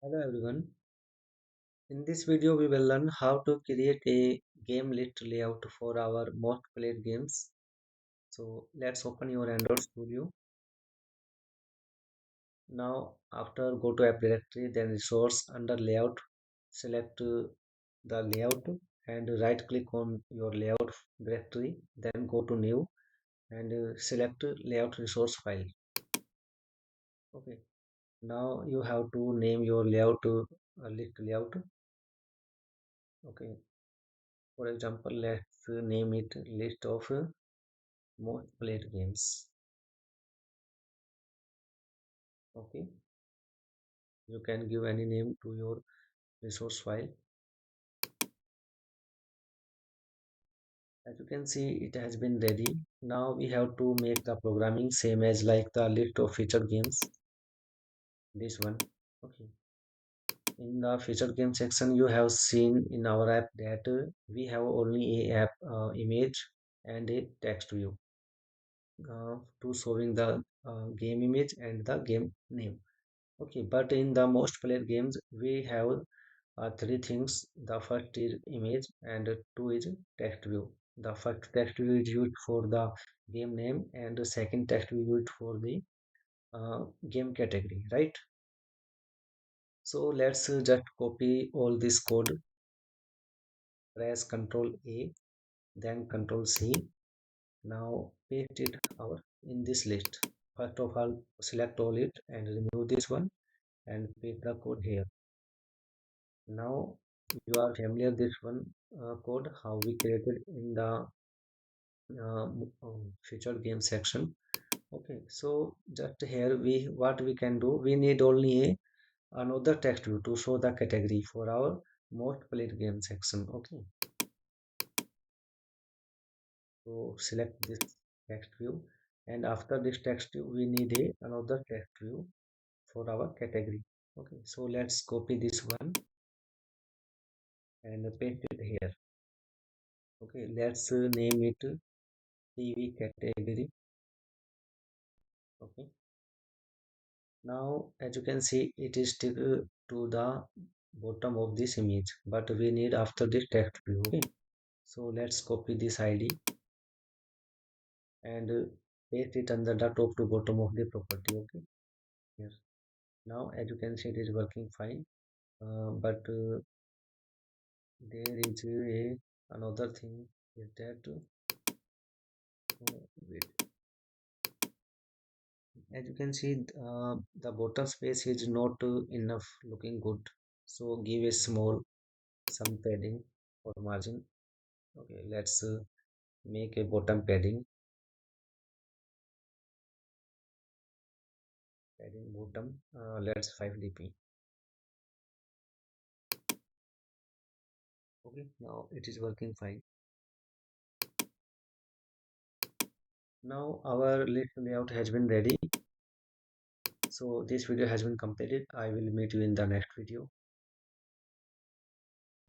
Hello everyone. In this video we will learn how to create a game list layout for our most played games. So let's open your Android Studio. Now after go to app directory, then resource under layout, select the layout and right click on your layout directory, then go to new and select layout resource file. Okay. Now you have to name your layout list layout. Okay. For example, let's name it list of most played games. Okay, you can give any name to your resource file. As you can see, it has been ready. Now we have to make the programming same as like the list of featured games. This one. Okay, in the featured game section you have seen in our app that we have only a app image and a text view to showing the game image and the game name. Okay, but in the most played games we have three things. The first is image and two is text view. The first text view is used for the game name and the second text view used for the game category, right? So let's just copy all this code, press Ctrl A, then Ctrl C. Now paste it our in this list. First of all, select all it and remove this one and paste the code here. Now you are familiar this one code how we created in the featured game section. Okay, so just here we what we can do, we need only a another text view to show the category for our most played game section. Okay, so select this text view, and after this text view we need a another text view for our category. Okay, so let's copy this one and paste it here. Okay, let's name it TV category. Okay, now as you can see it is still to the bottom of this image, but we need after this text view. Okay, so let's copy this id and paste it under the top to bottom of the property. Okay, yes, now as you can see it is working fine, but there is a another thing is that wait, as you can see the bottom space is not enough looking good, so give a small some padding or margin. Okay, let's make a bottom padding bottom, let's 5 dp. Okay, now it is working fine. Now our list layout has been ready. So this video has been completed. I will meet you in the next video.